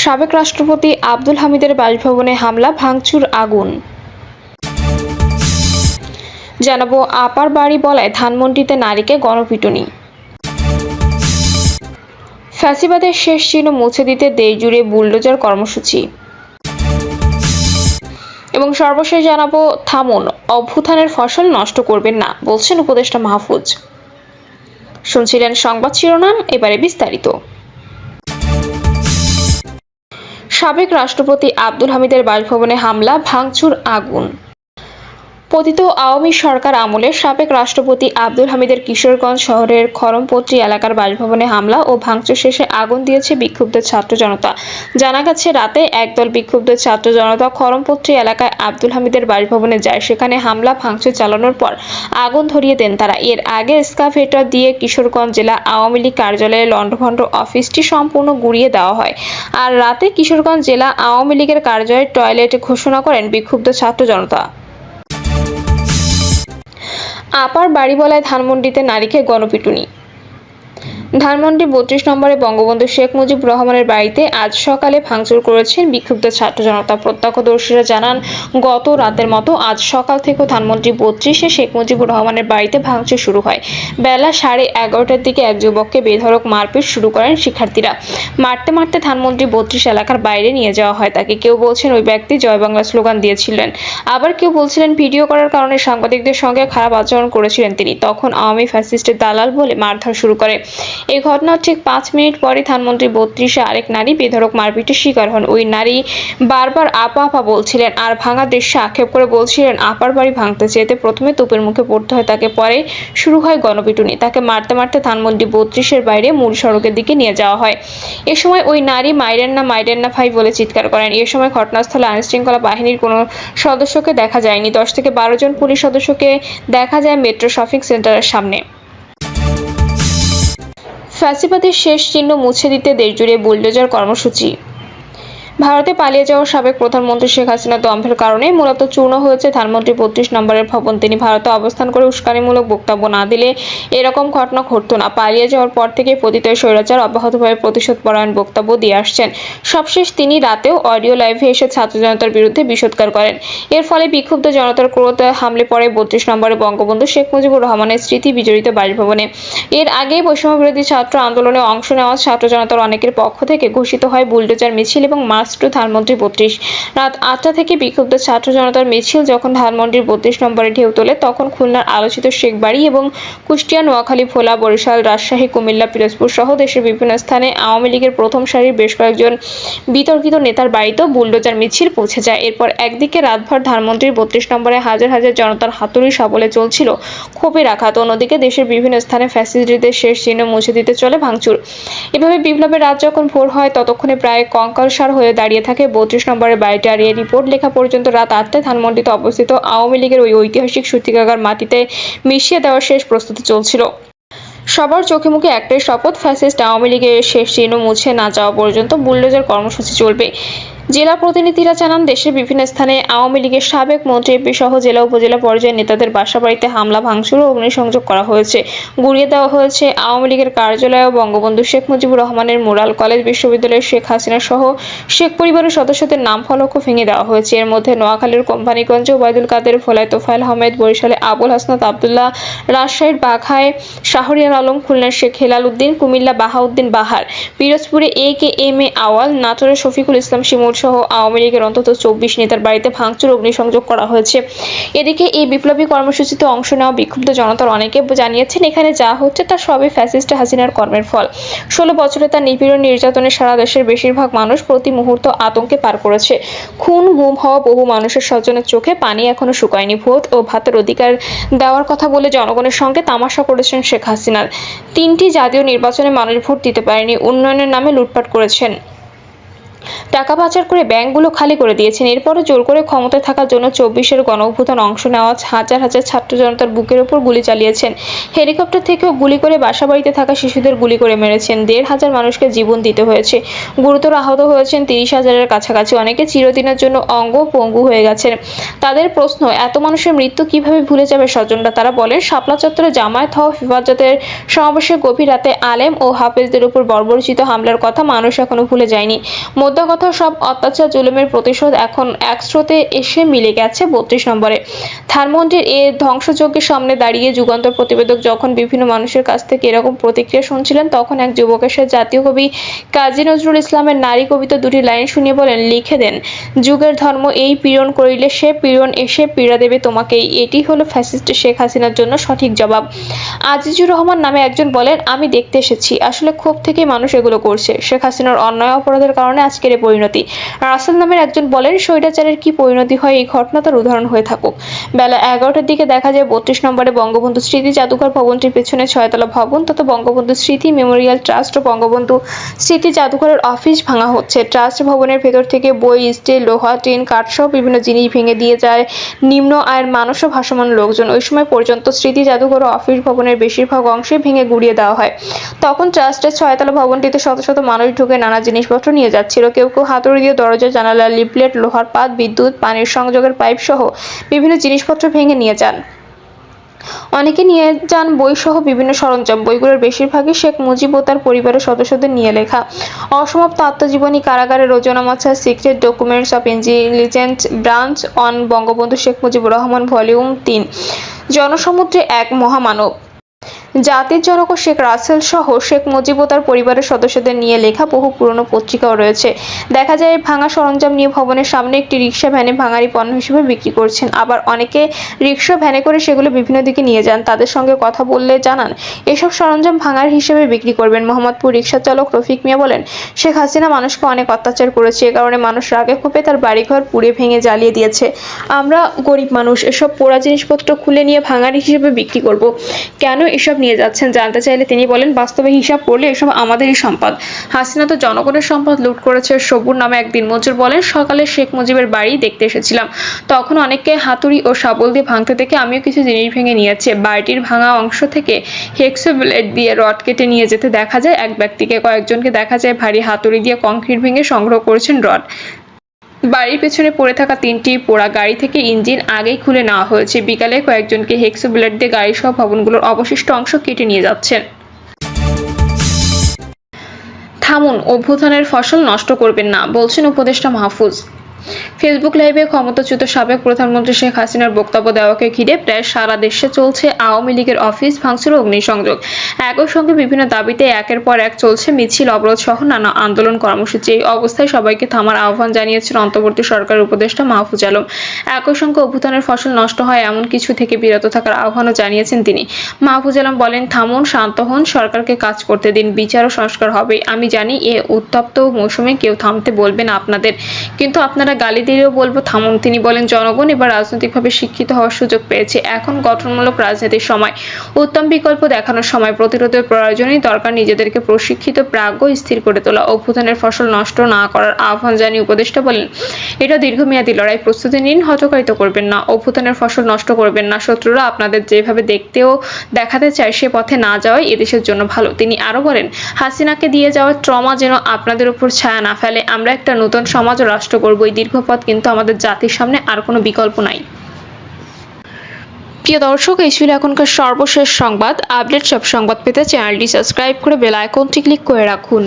সাবেক রাষ্ট্রপতি আব্দুল হামিদের বাসভবনে হামলা, ভাঙচুর, আগুন। জানাবো আপার বাড়ি বলায় ধানমন্ডিতে নারীকে গণপিটুনি। ফ্যাসিবাদের শেষ চিহ্ন মুছে দিতে দেশজুড়ে বুলডোজার কর্মসূচি। এবং সর্বশেষ জানাবো থামুন, অভ্যুত্থানের ফসল নষ্ট করবেন না, বলছেন উপদেষ্টা মাহফুজ। শুনছিলেন সংবাদ শিরোনাম, এবারে বিস্তারিত। সাবেক রাষ্ট্রপতি আব্দুল হামিদের বাসভবনে হামলা, ভাঙচুর, আগুন। পতিত আওয়ামী সরকার আমলে সাবেক রাষ্ট্রপতি আব্দুল হামিদের কিশোরগঞ্জ শহরের খড়মপট্টি এলাকার বাসভবনে হামলা ও ভাঙচুর শেষে আগুন দিয়েছে বিক্ষুব্ধ ছাত্র জনতা। জানা গেছে, রাতে একদল বিক্ষুব্ধ ছাত্র জনতা খড়মপট্টি এলাকায় আব্দুল হামিদের বাসভবনে যায়। সেখানে হামলা ভাঙচুর চালানোর পর আগুন ধরিয়ে দেন তারা। এর আগে এক্সকাভেটর দিয়ে কিশোরগঞ্জ জেলা আওয়ামী লীগ কার্যালয়ের লণ্ডভণ্ড অফিসটি সম্পূর্ণ গুঁড়িয়ে দেওয়া হয়। আর রাতে কিশোরগঞ্জ জেলা আওয়ামী লীগের কার্যালয়ের টয়লেট ঘোষণা করেন বিক্ষুব্ধ ছাত্র জনতা। আপার বাড়ি বলায় ধানমন্ডিতে নারীকে গণপিটুনি। ধানমন্ডি ৩২ নম্বরে বঙ্গবন্ধু শেখ মুজিবুর রহমানের বাড়িতে আজ সকালে ভাঙচুর করেছেন বিক্ষুব্ধ ছাত্র জনতা। প্রত্যক্ষদর্শীরা জানান, গত রাতের মতো আজ সকাল থেকে ধানমন্ডি ৩২-এ শেখ মুজিবুর রহমানের বাড়িতে ভাঙচুর শুরু হয়। বেলা 11:30টার দিকে এক যুবককে বেধড়ক মারপিট শুরু করেন শিক্ষার্থীরা। মারতে মারতে ধানমন্ডি ৩২ এলাকার বাইরে নিয়ে যাওয়া হয় তাকে। কেউ বলছেন ওই ব্যক্তি জয় বাংলা স্লোগান দিয়েছিলেন, আবার কেউ বলছিলেন ভিডিও করার কারণে সাংবাদিকদের সঙ্গে খারাপ আচরণ করেছিলেন তিনি। তখন আওয়ামী ফ্যাসিস্টের দালাল বলে মারধর শুরু করে। এই ঘটনার ঠিক 5 মিনিট পরে ধানমন্ডি ৩২-এ আরেক নারী বেধড়ক মারপিটের শিকার হন। ওই নারী বারবার আপা আপা বলছিলেন আর ভাঙা দৃশ্যে আক্ষেপ করে বলছিলেন আপার বাড়ি ভাঙতে চেয়েতে প্রথমে তোপের মুখে পড়তে হয় তাকে, পরে শুরু হয় গণপিটুনি। তাকে মারতে মারতে ধানমন্ডি ৩২-এর বাইরে মূল সড়কের দিকে নিয়ে যাওয়া হয়। এ সময় ওই নারী মাইরেন না ভাই বলে চিৎকার করেন। এ সময় ঘটনাস্থলে আইনশৃঙ্খলা বাহিনীর কোনো সদস্যকে দেখা যায়নি। 10 থেকে 12 জন পুলিশ সদস্যকে দেখা যায় মেট্রো শপিং সেন্টারের সামনে। ফ্যাসিবাদের শেষ চিহ্ন মুছে দিতে দেশজুড়ে বুলডোজার কর্মসূচি। ভারতে পালিয়ে যাওয়া সাবেক প্রধানমন্ত্রী শেখ হাসিনার দম্ভের কারণে মূলত চূর্ণ হয়েছে ধানমন্ডি ৩২ নম্বরের ভবন। তিনি ভারতে অবস্থান করে উস্কানিমূলক বক্তব্য না দিলে এরকম ঘটনা ঘটত না। পালিয়ে যাওয়ার পর থেকে পতিত স্বৈরাচার অব্যাহতভাবে প্রতিশোধপরায়ণ বক্তব্য দিয়ে আসছেন। সবশেষ তিনি রাতেও অডিও লাইভে এসে ছাত্র জনতার বিরুদ্ধে বিষোদ্গার করেন। এর ফলে বিক্ষুব্ধ জনতার ক্রোধ হামলে পড়ে ৩২ নম্বরে বঙ্গবন্ধু শেখ মুজিবুর রহমানের স্মৃতি বিজড়িত বাসভবনে। এর আগে বৈষম্যবিরোধী ছাত্র আন্দোলনে অংশ নেওয়া ছাত্র জনতার অনেকের পক্ষ থেকে ঘোষিত হয় বুলডোজার মিছিল এবং মার্চ টু ধানমন্ডি ৩২। রাত ৮টা থেকে বিক্ষুব্ধ ছাত্র জনতার মিছিল যখন ধানমন্ডির ৩২ নম্বরে ঢেউ তোলে, তখন খুলনার আলোচিত শেখবাড়ি এবং কুষ্টিয়া, নোয়াখালী, ভোলা, বরিশাল, রাজশাহী, কুমিল্লা, পিরোজপুর সহ দেশের বিভিন্ন স্থানে আওয়ামী লীগের প্রথম সারির বেশ কয়েকজন বিতর্কিত নেতার বাড়িতেও বুলডোজার মিছিল পৌঁছে যায়। এরপর একদিকে রাতভর ধানমন্ডির ৩২ নম্বরে হাজার হাজার জনতার হাতুড়ি সবলে চলছিল ক্ষোভের আঘাত, অন্যদিকে দেশের বিভিন্ন স্থানে ফ্যাসিস্টদের শেষ চিহ্ন মুছে দিতে চলে ভাঙচুর। এভাবে বিপ্লবের রাত যখন ভোর হয়, ততক্ষণে প্রায় কঙ্কালসার হয়ে দাঁড়িয়ে থাকে ৩২ নম্বরের বাড়িটা। আর এই রিপোর্ট লেখা পর্যন্ত রাত 8টায় ধানমন্ডিতে অবস্থিত আওয়ামী লীগের ওই ঐতিহাসিক সূতিকাগার মাটিতে মিশিয়ে দেওয়ার শেষ প্রস্তুতি চলছিল। সবার চোখে মুখে একটাই শপথ, ফ্যাসিস্ট আওয়ামী লীগের শেষ চিহ্ন মুছে না যাওয়া পর্যন্ত বুলডোজার কর্মসূচি চলবে। জেলা প্রতিনিধিরা জানান, দেশের বিভিন্ন স্থানে আওয়ামী লীগের সাবেক মন্ত্রী, এমপি সহ জেলা উপজেলা পর্যায়ের নেতাদের বাসাবাড়িতে হামলা, ভাঙচুর ও অগ্নিসংযোগ করা হয়েছে। গুঁড়িয়ে দেওয়া হয়েছে আওয়ামী লীগের কার্যালয় ও বঙ্গবন্ধু শেখ মুজিবুর রহমানের মুরাল, কলেজ, বিশ্ববিদ্যালয়ের শেখ হাসিনা সহ শেখ পরিবারের সদস্যদের নাম ফলকও ভেঙে দেওয়া হয়েছে। এর মধ্যে নোয়াখালীর কোম্পানিগঞ্জে ওবায়দুল কাদের, ভোলায় তোফায়েল আহমেদ, বরিশালে আবুল হাসনাত আবদুল্লাহ, রাজশাহীর বাঘায় শাহরিয়ার আলম, খুলনার শেখ হেলাল উদ্দিন, কুমিল্লা বাহাউদ্দিন বাহার, পিরোজপুরে AKM আওয়াল, নাটোরে শফিকুল ইসলাম শিমুল সহ আওয়ামী লীগের অন্তত 24 নেতার বাড়িতে ভাঙচুর, অগ্নিসংযোগ করা হয়েছে। এদিকে এই বিপ্লবী কর্মসূচিতে অংশ নেওয়া বিক্ষুব্ধ জনতার অনেকে জানিয়েছেন, এখানে যা হচ্ছে তা সবই ফ্যাসিস্ট হাসিনার কর্মের ফল। 16 বছরে তার নিপীড়ন নির্যাতনে সারা দেশের বেশিরভাগ মানুষ প্রতি মুহূর্ত আতঙ্কে পার করেছে। খুন গুম হওয়া বহু মানুষের স্বজনের চোখে পানি এখনো শুকায়নি। ভোট ও ভাতের অধিকার দেওয়ার কথা বলে জনগণের সঙ্গে তামাশা করেছেন শেখ হাসিনা। 3টি জাতীয় নির্বাচনে মানুষ ভোট দিতে পারেনি। উন্নয়নের নামে লুটপাট করেছেন, টাকা পাচার করে ব্যাংকগুলো খালি করে দিয়েছেন। এরপরও জোর করে ক্ষমতায় থাকার জন্য 24-এর গণঅভ্যুত্থান অংশ নেওয়া হাজার হাজার ছাত্র জনতার বুকের ওপর গুলি চালিয়েছেন। হেলিকপ্টার থেকেও গুলি করে বাসাবাড়িতে থাকা শিশুদের গুলি করে মেরেছেন। 1,500 মানুষকে জীবন দিতে হয়েছে। গুরুতর আহত হয়েছেন 30,000-এর কাছাকাছি। অনেকে চিরদিনের জন্য অঙ্গ পঙ্গু হয়ে গেছেন। তাদের প্রশ্ন, এত মানুষের মৃত্যু কিভাবে ভুলে যাবে স্বজনরা? তারা বলেন, শাপলা চত্বরে জামায়াত হওয়া হেফাজতের সমাবেশে গভীর রাতে আলেম ও হাফেজদের উপর বর্বরচিত হামলার কথা মানুষ এখনো ভুলে যায়নি। মোদ্দা কথা, সব অত্যাচার জুলুমের প্রতিশোধ এখন এক স্রোতে এসে মিলে গেছে 32 নম্বরে। ধানমন্ডির এ ধ্বংসযজ্ঞের সামনে দাঁড়িয়ে যুগান্তর প্রতিবেদক যখন বিভিন্ন মানুষের কাছ থেকে এরকম প্রতিক্রিয়া শুনছিলেন, তখন এক যুবক এসে জাতীয় কবি কাজী নজরুল ইসলামের নারী কবিতা দুটি লাইন শুনিয়ে বলেন, লিখে দেন, যুগের ধর্ম এই পীড়ন করিলে সে পীড়ন এসে পীড়া দেবে তোমাকেই। এটি হলো ফ্যাসিস্ট শেখ হাসিনার জন্য সঠিক জবাব। আজিজুর রহমান নামে একজন বলেন, আমি দেখতে এসেছি, আসলে ক্ষোভ থেকে মানুষ এগুলো করছে। শেখ হাসিনার অন্যায় অপরাধের কারণে আজকের এই পরিণতি। রাসেল নামের একজন বলেন, স্বৈরাচারের কি পরিণতি হয় এই ঘটনা তার উদাহরণ হয়ে থাকুক। বেলা 11টার দিকে দেখা যায় 32 নম্বরে বঙ্গবন্ধু স্মৃতি জাদুঘর ভবনটির পেছনে 6তলা ভবন তথা বঙ্গবন্ধু স্মৃতি মেমোরিয়াল ট্রাস্ট ও বঙ্গবন্ধু স্মৃতি জাদুঘরের অফিস ভাঙা হচ্ছে। ট্রাস্ট ভবনের ভেতর থেকে বই, স্টিল, লোহা, টিন, কাঠসহ বিভিন্ন জিনিস ভেঙে দিয়ে যায় নিম্ন আয়ের মানুষ ও ভাসমান লোকজন। ওই সময় পর্যন্ত স্মৃতি জাদুঘর ও অফিস ভবনের বেশিরভাগ অংশে ভেঙে গুড়িয়ে দেওয়া হয়। তখন ট্রাস্টের 6তলা ভবনটিতে শত শত মানুষ ঢুকে নানা জিনিসপত্র নিয়ে যাচ্ছিল। কেউ কেউ হাতুড়ি দিয়ে দরজা, জানালা, লিফলেট, লোহার পাত, বিদ্যুৎ, পানির সংযোগের পাইপ সহ বিভিন্ন জিনিসপত্র ভেঙে নিয়ে যান। অনেকে নিয়ে যান বই সহ বিভিন্ন সরঞ্জাম। বইগুলোর বেশিরভাগই শেখ মুজিব ও তার পরিবারের সদস্যদের নিয়ে লেখা। অসমাপ্ত আত্মজীবনী, কারাগারে রোজনা মাছা, secret documents of intelligence branch on Bangabandhu Sheikh Mujibur Rahman, volume 3, জনসমুদ্রে এক মহামানব, জাতির জনক শেখ রাসেল সহ শেখ মুজিব ও তার পরিবারের সদস্যদের নিয়ে লেখা বহু পুরনো পত্রিকাও রয়েছে। দেখা যায় ভাঙা সরঞ্জাম নিয়ে ভবনের সামনে একটি রিক্সা ভ্যানে ভাঙারি পণ্য হিসেবে বিক্রি করছেন। আবার অনেকে রিক্সা ভ্যানে করে সেগুলো বিভিন্ন দিকে নিয়ে যান। তাদের সঙ্গে কথা বললে জানান, এসব সরঞ্জাম ভাঙার হিসেবে বিক্রি করবেন। মোহাম্মদপুর রিক্সা চালক রফিক মিয়া বলেন, শেখ হাসিনা মানুষকে অনেক অত্যাচার করেছে, এ কারণে মানুষ রাগে ক্ষোভে তার বাড়িঘর পুড়ে ভেঙে জ্বালিয়ে দিয়েছে। আমরা গরিব মানুষ, এসব পোড়া জিনিসপত্র খুলে নিয়ে ভাঙারি হিসেবে বিক্রি করব। কেন এসব নিয়ে যাচ্ছেন জানতে চাইলে তিনি বলেন, বাস্তবে হিসাব করলে এসব আমাদেরই সম্পদ। হাসিনা তো জনগণের সম্পদ লুট করেছে। সবুর নামে এক দিনমজুর বলেন, সকালে শেখ মুজিবের বাড়ি দেখতে এসেছিলাম, তখন অনেককে হাতুড়ি ও শাবল দিয়ে ভাঙতে দেখে আমিও কিছু জিনিস ভেঙে নিয়েছি। বাড়িটির ভাঙা অংশ থেকে হেক্সো ব্লেড দিয়ে রড কেটে নিয়ে যেতে দেখা যায় এক ব্যক্তিকে। কয়েকজনকে দেখা যায় ভারী হাতুড়ি দিয়ে কংক্রিট ভেঙে সংগ্রহ করেছেন রড। বাড়ির পেছনে পড়ে থাকা 3টি পোড়া গাড়ি থেকে ইঞ্জিন আগেই খুলে নেওয়া হয়েছে। বিকালে কয়েকজনকে হেক্সো ব্লেড দিয়ে গাড়িসহ ভবনগুলোর অবশিষ্ট অংশ কেটে নিয়ে যাচ্ছেন। থামুন, অভ্যুত্থানের ফসল নষ্ট করবেন না, বলছেন উপদেষ্টা মাহফুজ। ফেসবুক লাইভে ক্ষমতাচ্যুত সাবেক প্রধানমন্ত্রী শেখ হাসিনার বক্তব্য দেওয়াকে ঘিরে প্রায় সারা দেশে চলছে আওয়ামী লীগের অফিস ভাঙচুর ও অগ্নিসংযোগ। একই সঙ্গে বিভিন্ন দাবিতে একের পর এক চলছে মিছিল, অবরোধ সহ নানা আন্দোলন কর্মসূচি। এই অবস্থায় সবাইকে থামার আহ্বান জানিয়েছেন অন্তর্বর্তী সরকারের উপদেষ্টা মাহফুজ আলম। একই সঙ্গে অভ্যুত্থানের ফসল নষ্ট হয় এমন কিছু থেকে বিরত থাকার আহ্বানও জানিয়েছেন তিনি। মাহফুজ আলম বলেন, থামুন, শান্ত হন, সরকারকে কাজ করতে দিন, বিচার ও সংস্কার হবে। আমি জানি এ উত্তপ্ত মৌসুমে কেউ থামতে বলবে না আপনাদের, কিন্তু আপনারা গালি দিলেও বলবো থামুন। তিনি বলেন, জনগণ এবার রাজনৈতিকভাবে শিক্ষিত হওয়ার সুযোগ পেয়েছে। এখন গঠনমূলক রাজনীতির সময়, উত্তম বিকল্প দেখানোর সময়। প্রতিরোধের প্রয়োজনেই দরকার নিজেদেরকে প্রশিক্ষিত, প্রাজ্ঞ, স্থির করে তোলা। অভ্যুত্থানের ফসল নষ্ট না করার আহ্বান জানিয়ে উপদেষ্টা বলেন, এটা দীর্ঘমেয়াদী লড়াই, প্রস্তুতি নিন, হতকারিত করবেন না, অভ্যুত্থানের ফসল নষ্ট করবেন না। শত্রুরা আপনাদের যেভাবে দেখতে ও দেখাতে চায় সে পথে না যাওয়াই এদেশের জন্য ভালো। তিনি আরো বলেন, হাসিনাকে দিয়ে যাওয়া ট্রমা যেন আপনাদের উপর ছায়া না ফেলে। আমরা একটা নতুন সমাজ ও রাষ্ট্র করব। এই দীর্ঘ পথ, কিন্তু আমাদের জাতির সামনে আর কোনো বিকল্প নাই। প্রিয় দর্শক, এই ছিল এখনকার সর্বশেষ সংবাদ। আপডেট সব সংবাদ পেতে চ্যানেলটি সাবস্ক্রাইব করে বেল আইকনটি ক্লিক করে রাখুন।